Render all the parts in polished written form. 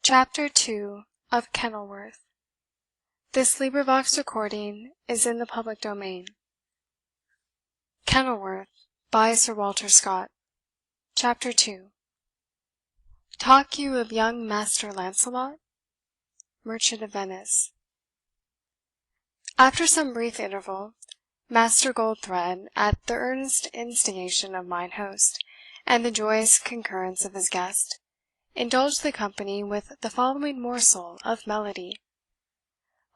Chapter 2 of Kenilworth. This recording is in the public domain. Kenilworth, by Sir Walter Scott. Chapter 2. Talk you of young Master Lancelot? Merchant of Venice. After some brief interval, Master Goldthred, at the earnest instigation of mine host, and the joyous concurrence of his guest, indulged the company with the following morsel of melody: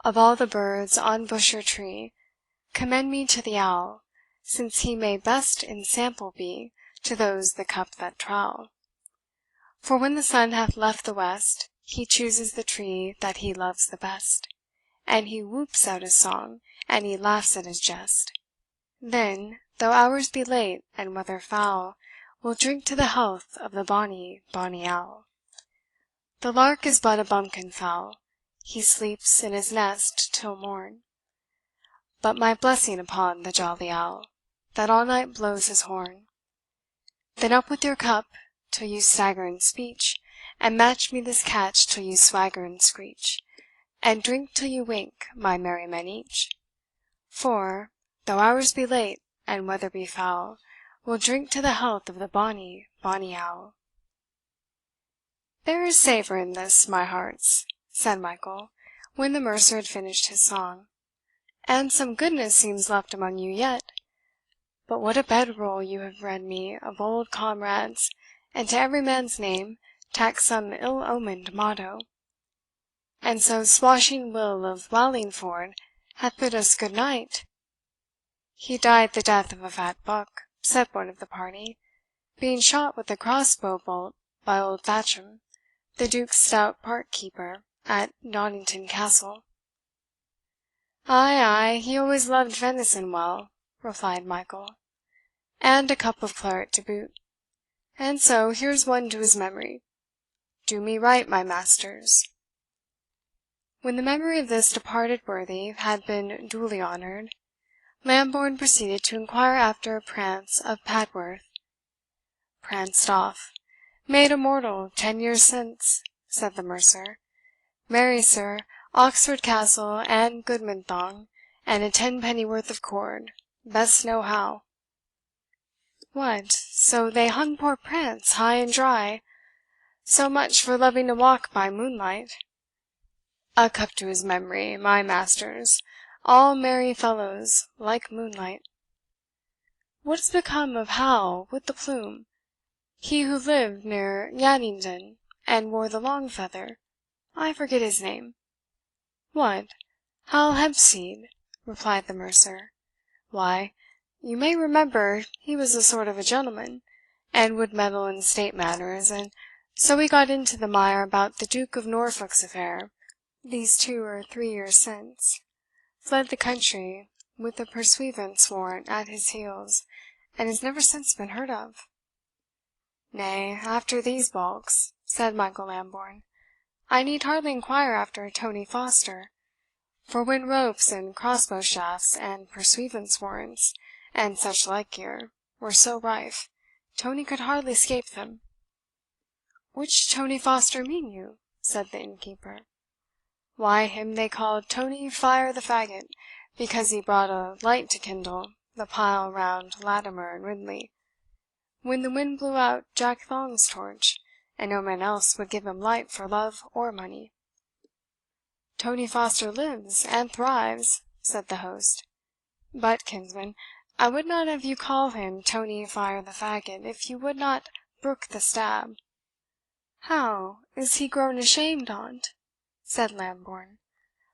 Of all the birds on bush or tree, commend me to the owl, since he may best ensample be to those the cup that trowl. For when the sun hath left the west, he chooses the tree that he loves the best, and he whoops out his song, and he laughs at his jest. Then, though hours be late and weather foul, we'll drink to the health of the bonny, bonny owl. The lark is but a bumpkin fowl, he sleeps in his nest till morn. But my blessing upon the jolly owl, that all night blows his horn. Then up with your cup, till you stagger in speech, and match me this catch till you swagger and screech, and drink till you wink, my merry men each. For, though hours be late, and weather be foul, we'll drink to the health of the bonny, bonny owl. "There is savour in this, my hearts," said Michael, when the mercer had finished his song, "and some goodness seems left among you yet. But what a bed-roll you have read me of old comrades, and to every man's name tacked some ill-omened motto. And so Swashing Will of Wallingford hath bid us good night?" "He died the death of a fat buck," said one of the party, "being shot with a crossbow bolt by old Thatcham, the Duke's stout park keeper at Donnington Castle." "Ay, ay, he always loved venison well," replied Michael, "and a cup of claret to boot. And so here's one to his memory. Do me right, my masters." When the memory of this departed worthy had been duly honoured, Lambourne proceeded to inquire after Prance of Padworth. "Pranced off, made immortal 10 years since," said the mercer. "Marry, sir, Oxford Castle and Goodmanthong, and a tenpenny worth of cord, best know how." "What, so they hung poor Prance high and dry? So much for loving to walk by moonlight. A cup to his memory, my masters. All merry fellows like moonlight. What is become of Hal with the plume, he who lived near Yattendon, and wore the long feather? I forget his name." "What, Hal Hempseed?" replied the mercer. "Why, you may remember he was a sort of a gentleman, and would meddle in state matters, and so he got into the mire about the Duke of Norfolk's affair, these 2 or 3 years since, fled the country with a pursuivant's warrant at his heels, and has never since been heard of." "Nay, after these balks," said Michael Lambourne, "I need hardly inquire after Tony Foster; for when ropes and crossbow shafts, and pursuivant's warrants, and such like gear, were so rife, Tony could hardly escape them." "Which Tony Foster mean you?" said the innkeeper. "Why, him they called Tony Fire the Faggot, because he brought a light to kindle the pile round Latimer and Ridley, when the wind blew out Jack Thong's torch, and no man else would give him light for love or money." "Tony Foster lives and thrives," said the host. "But, kinsman, I would not have you call him Tony Fire the Faggot if you would not brook the stab." "How, is he grown ashamed on't?" said Lambourne.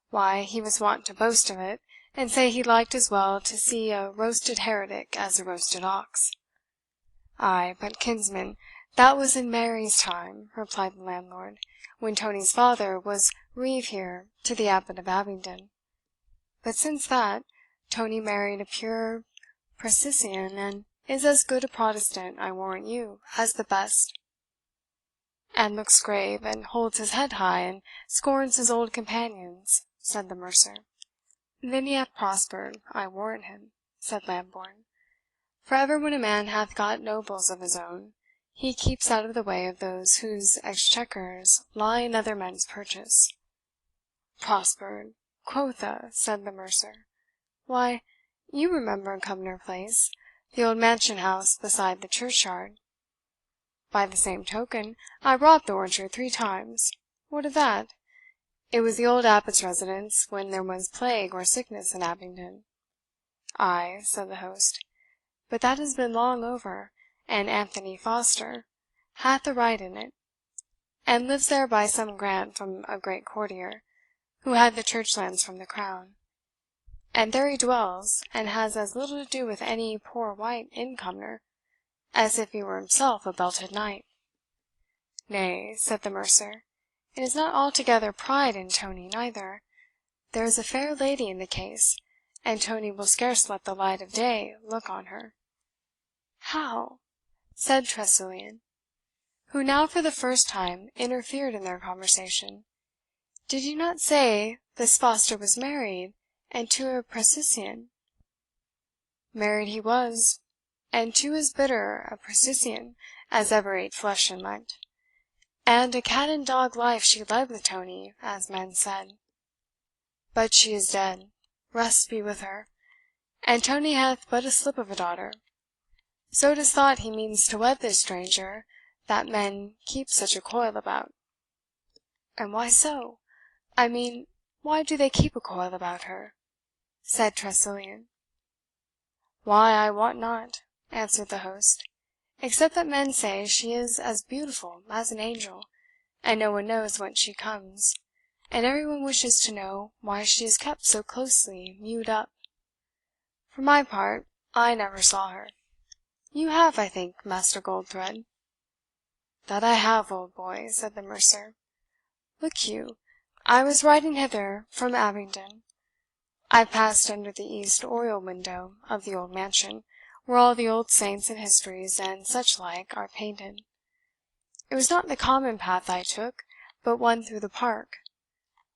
"Why, he was wont to boast of it, and say he liked as well to see a roasted heretic as a roasted ox." "Ay, but, kinsman, that was in Mary's time," replied the landlord, "when Tony's father was reeve here to the Abbot of Abingdon. But since that, Tony married a pure precisian, and is as good a Protestant, I warrant you, as the best." "And looks grave, and holds his head high, and scorns his old companions," said the mercer. "Then he hath prospered, I warrant him," said Lambourne. "For ever when a man hath got nobles of his own, he keeps out of the way of those whose exchequers lie in other men's purchase." "Prospered, quotha!" said the mercer. "Why, you remember Cumnor Place, the old mansion house beside the churchyard?" "By the same token, I robbed the orchard 3 times. What of that? It was the old abbot's residence when there was plague or sickness in Abingdon." "Ay," said the host, "but that has been long over, and Anthony Foster hath a right in it, and lives there by some grant from a great courtier, who had the church lands from the crown; and there he dwells, and has as little to do with any poor wight in Cumnor as if he were himself a belted knight." "Nay," said the mercer, "it is not altogether pride in Tony neither. There is a fair lady in the case, and Tony will scarce let the light of day look on her." "How?" said Tressilian, who now for the first time interfered in their conversation. "Did you not say this Foster was married, and to a precisian?" "Married he was, and to as bitter a precisian as ever ate flesh in Lent; and a cat and dog life she led with Tony, as men said. But she is dead, rest be with her, and Tony hath but a slip of a daughter. So it is thought he means to wed this stranger that men keep such a coil about." "And why so? I mean, why do they keep a coil about her?" said Tressilian. "Why, I wot not," answered the host, "except that men say she is as beautiful as an angel, and no one knows whence she comes, and every one wishes to know why she is kept so closely mewed up. For my part, I never saw her. You have, I think, Master Goldthred?" "That I have, old boy," said the mercer. "Look you, I was riding hither from Abingdon. I passed under the east oriel window of the old mansion, where all the old saints and histories and such like are painted. It was not the common path I took, but one through the park,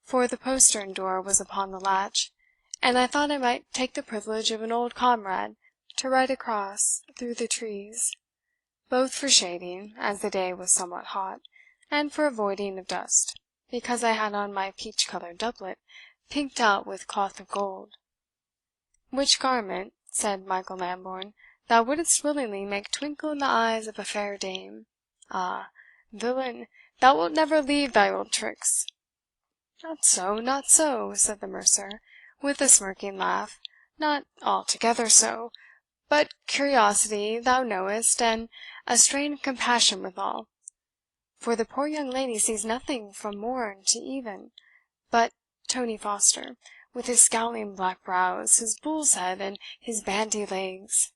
for the postern door was upon the latch, and I thought I might take the privilege of an old comrade to ride across through the trees, both for shading, as the day was somewhat hot, and for avoiding of dust, because I had on my peach coloured doublet, pinked out with cloth of gold." "Which garment," said Michael Lambourne, "thou wouldst willingly make twinkle in the eyes of a fair dame. Ah, villain, thou wilt never leave thy old tricks." "Not so, not so," said the mercer, with a smirking laugh, "not altogether so; but curiosity, thou knowest, and a strain of compassion withal. For the poor young lady sees nothing from morn to even, but Tony Foster, with his scowling black brows, his bull's head, and his bandy legs.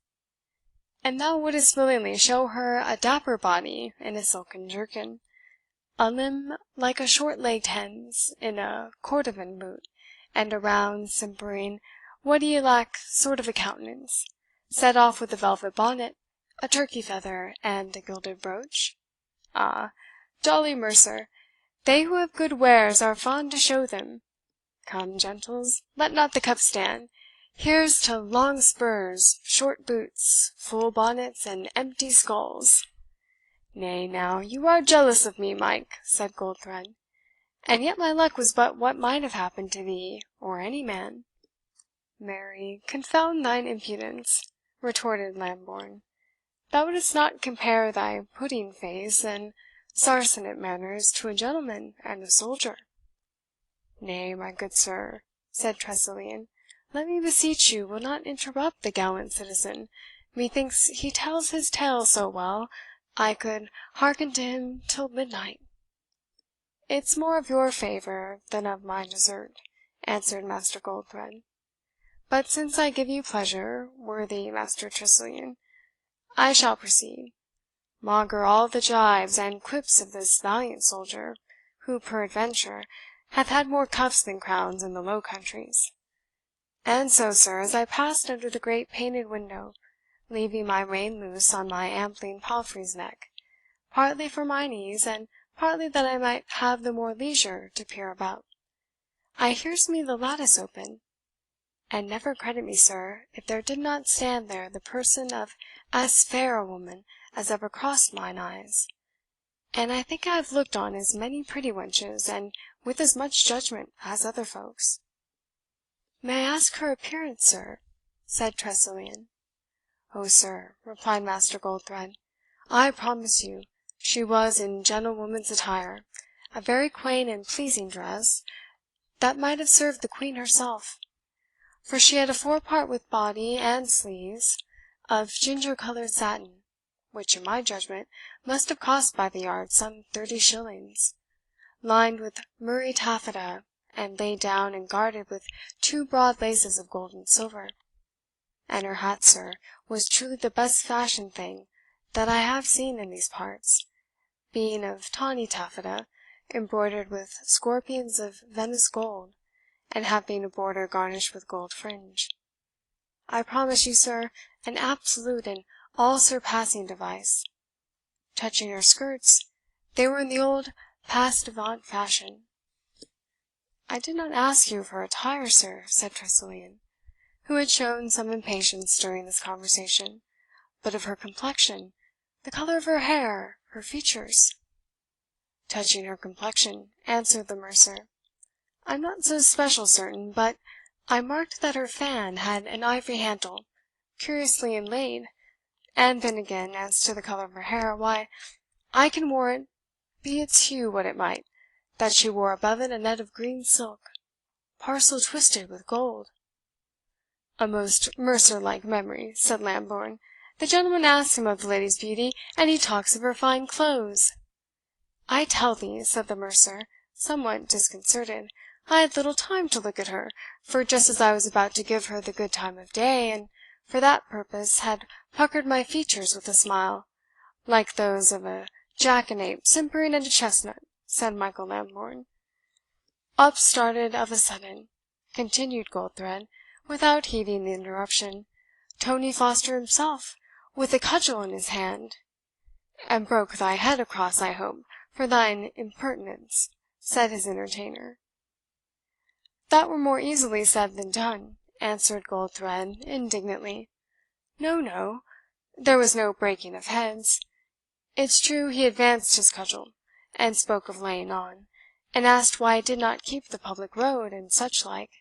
And thou wouldst willingly show her a dapper body in a silken jerkin, a limb like a short legged hen's in a cordovan boot, and a round, simpering, what d'ye lack sort of a countenance, set off with a velvet bonnet, a turkey feather, and a gilded brooch? Ah, jolly mercer, they who have good wares are fond to show them. Come, gentles, let not the cup stand. Here's to long spurs, short boots, full bonnets, and empty skulls." "Nay, now, you are jealous of me, Mike," said Goldthred, "and yet my luck was but what might have happened to thee or any man." "Marry, confound thine impudence," retorted Lambourne. "Thou wouldst not compare thy pudding face and sarsenet manners to a gentleman and a soldier." "Nay, my good sir," said Tressilian, "let me beseech you will not interrupt the gallant citizen. Methinks he tells his tale so well, I could hearken to him till midnight." "It's more of your favour than of my desert," answered Master Goldthred. "But since I give you pleasure, worthy Master Tressilian, I shall proceed. Maugre all the gibes and quips of this valiant soldier, who, peradventure, hath had more cuffs than crowns in the Low Countries. And so, sir, as I passed under the great painted window, leaving my rein loose on my ambling palfrey's neck, partly for mine ease, and partly that I might have the more leisure to peer about, I hears me the lattice open, and never credit me, sir, if there did not stand there the person of as fair a woman as ever crossed mine eyes, and I think I have looked on as many pretty wenches, and with as much judgment, as other folks." "May I ask her appearance, sir?" said Tressilian. "Oh, sir," replied Master Goldthred, "I promise you she was in gentlewoman's attire, a very quaint and pleasing dress, that might have served the Queen herself; for she had a forepart with body and sleeves of ginger coloured satin, which, in my judgment, must have cost by the yard some 30 shillings, lined with murrey taffeta, and laid down and guarded with two broad laces of gold and silver. And her hat, sir, was truly the best fashioned thing that I have seen in these parts, being of tawny taffeta, embroidered with scorpions of Venice gold, and having a border garnished with gold fringe. I promise you, sir, an absolute and all surpassing device. Touching her skirts, they were in the old pas devant fashion." "I did not ask you of her attire, sir," said Tressilian, who had shown some impatience during this conversation, "but of her complexion, the colour of her hair, her features." "Touching her complexion," answered the mercer, "I am not so special certain, but I marked that her fan had an ivory handle, curiously inlaid; and then again, as to the colour of her hair, why, I can warrant, be its hue what it might, that she wore above it a net of green silk, parcel twisted with gold." "A most mercer like memory," said Lambourne. "The gentleman asks him of the lady's beauty, and he talks of her fine clothes." "I tell thee," said the mercer, somewhat disconcerted, "I had little time to look at her, for just as I was about to give her the good time of day, and for that purpose had puckered my features with a smile, like those of a jackanape simpering at a chestnut," said Michael Lambourne. "Up started of a sudden," continued Goldthred, without heeding the interruption, "Tony Foster himself, with a cudgel in his hand." "And broke thy head across, I hope, for thine impertinence," said his entertainer. "That were more easily said than done," answered Goldthred indignantly. "No, no, there was no breaking of heads. It's true he advanced his cudgel, and spoke of laying on, and asked why I did not keep the public road, and such like,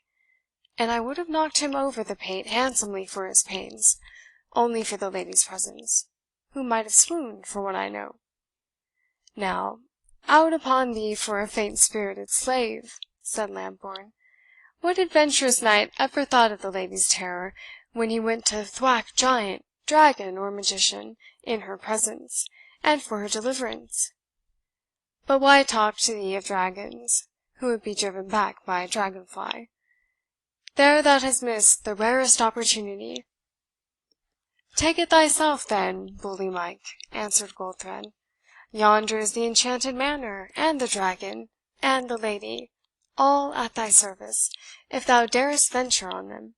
and I would have knocked him over the pate handsomely for his pains, only for the lady's presence, who might have swooned, for what I know. Now, out upon thee for a faint spirited slave," said Lambourne. "What adventurous knight ever thought of the lady's terror when he went to thwack giant, dragon, or magician, in her presence, and for her deliverance? But why talk to thee of dragons, who would be driven back by a dragon fly? There thou hast missed the rarest opportunity." "Take it thyself, then, bully Mike," answered Goldthred. "Yonder is the enchanted manor, and the dragon, and the lady, all at thy service, if thou darest venture on them."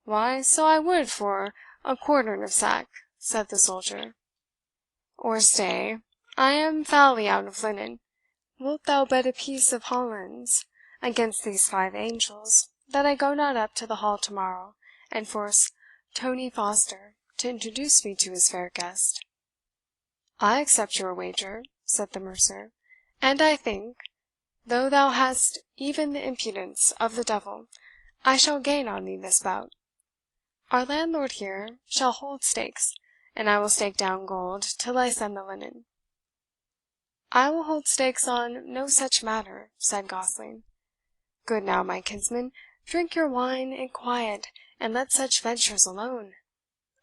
"Why, so I would for a quartern of sack," said the soldier. "Or stay, I am foully out of linen. Wilt thou bet a piece of Hollands against these 5 angels that I go not up to the hall to morrow, and force Tony Foster to introduce me to his fair guest?" "I accept your wager," said the mercer; "and I think, though thou hast even the impudence of the devil, I shall gain on thee this bout. Our landlord here shall hold stakes, and I will stake down gold till I send the linen." "I will hold stakes on no such matter," said Gosling. "Good now, my kinsman, drink your wine in quiet, and let such ventures alone.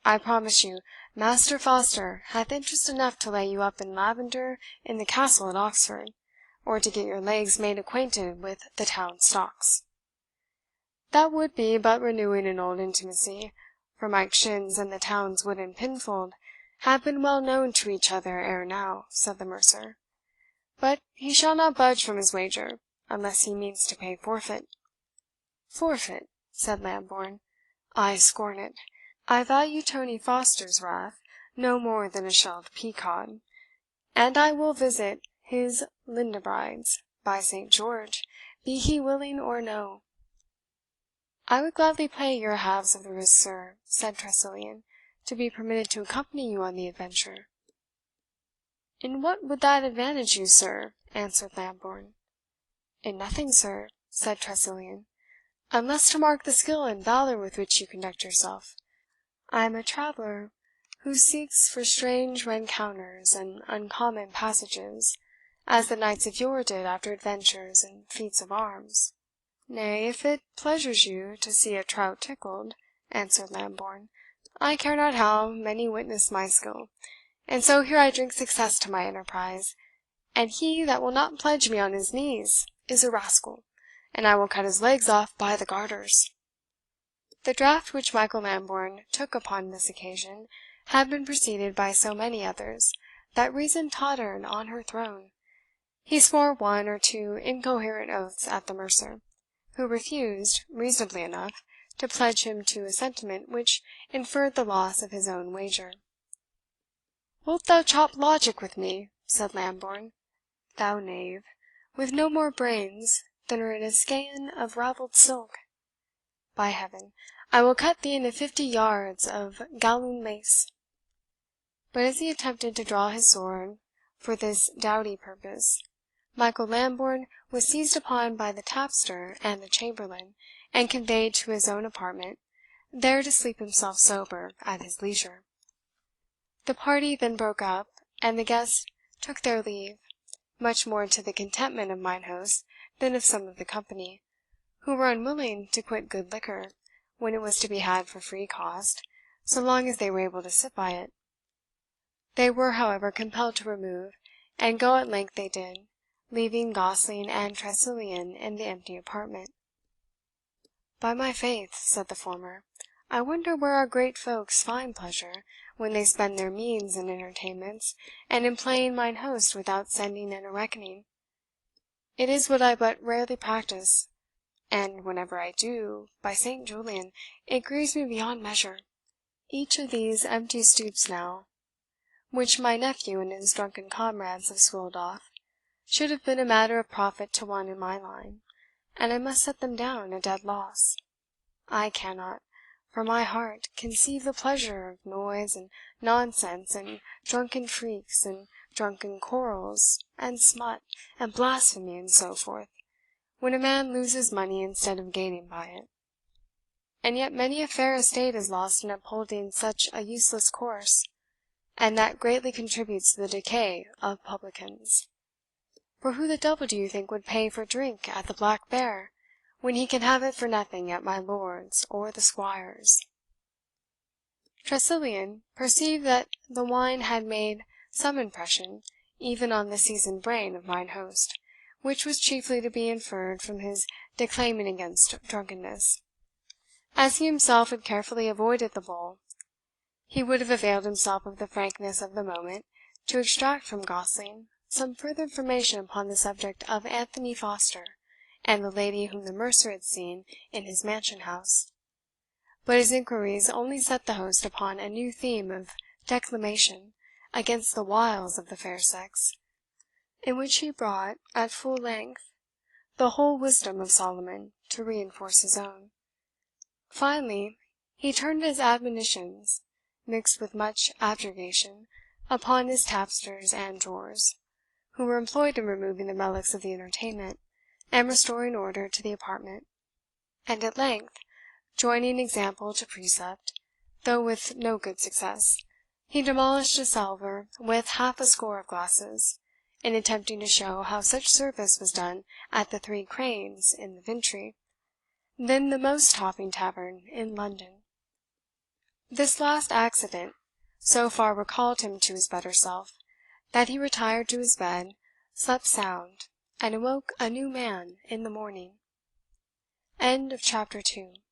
I promise you, Master Foster hath interest enough to lay you up in lavender in the castle at Oxford, or to get your legs made acquainted with the town stocks." "That would be but renewing an old intimacy, for Mike Shins and the town's wooden pinfold have been well known to each other ere now," said the mercer. "But he shall not budge from his wager, unless he means to pay forfeit." "Forfeit?" said Lambourne. "I scorn it. I value Tony Foster's wrath no more than a shelled pea-cod, and I will visit his Lindabrides, by Saint George, be he willing or no." "I would gladly pay your halves of the risk, sir," said Tressilian, "to be permitted to accompany you on the adventure." "In what would that advantage you, sir?" answered Lambourne. "In nothing, sir," said Tressilian, "unless to mark the skill and valour with which you conduct yourself. I am a traveller who seeks for strange rencounters and uncommon passages, as the knights of yore did after adventures and feats of arms." "Nay, if it pleasures you to see a trout tickled," answered Lambourne, "I care not how many witness my skill. And so here I drink success to my enterprise, and he that will not pledge me on his knees is a rascal, and I will cut his legs off by the garters." The draught which Michael Lambourne took upon this occasion had been preceded by so many others, that reason tottered on her throne. He swore one or two incoherent oaths at the mercer, who refused, reasonably enough, to pledge him to a sentiment which inferred the loss of his own wager. "Wilt thou chop logic with me?" said Lambourne. "Thou knave, with no more brains than are in a skein of ravelled silk. By heaven, I will cut thee into 50 yards of galloon lace." But as he attempted to draw his sword for this doughty purpose, Michael Lambourne was seized upon by the tapster and the chamberlain, and conveyed to his own apartment, there to sleep himself sober at his leisure. The party then broke up, and the guests took their leave, much more to the contentment of mine host than of some of the company, who were unwilling to quit good liquor, when it was to be had for free cost, so long as they were able to sit by it. They were, however, compelled to remove, and go at length they did, leaving Gosling and Tressilian in the empty apartment. "By my faith," said the former, "I wonder where our great folks find pleasure, when they spend their means in entertainments, and in playing mine host without sending in a reckoning. It is what I but rarely practise, and whenever I do, by Saint Julian, it grieves me beyond measure. Each of these empty stoups now, which my nephew and his drunken comrades have swilled off, should have been a matter of profit to one in my line, and I must set them down a dead loss. I cannot, for my heart, conceive the pleasure of noise and nonsense, and drunken freaks, and drunken quarrels, and smut, and blasphemy, and so forth, when a man loses money instead of gaining by it. And yet many a fair estate is lost in upholding such a useless course, and that greatly contributes to the decay of publicans. For who the devil do you think would pay for drink at the Black Bear, when he can have it for nothing at my lord's or the squire's?" Tressilian perceived that the wine had made some impression even on the seasoned brain of mine host, which was chiefly to be inferred from his declaiming against drunkenness. As he himself had carefully avoided the bowl, he would have availed himself of the frankness of the moment to extract from Gosling some further information upon the subject of Anthony Foster and the lady whom the mercer had seen in his mansion house. But his inquiries only set the host upon a new theme of declamation against the wiles of the fair sex, in which he brought, at full length, the whole wisdom of Solomon to reinforce his own. Finally, he turned his admonitions, mixed with much objurgation, upon his tapsters and drawers, who were employed in removing the relics of the entertainment, and restoring order to the apartment; and at length, joining example to precept, though with no good success, he demolished a salver with half a score of glasses, in attempting to show how such service was done at the Three Cranes in the Vintry, then the most topping tavern in London. This last accident so far recalled him to his better self, that he retired to his bed, slept sound, and awoke a new man in the morning. Chapter 3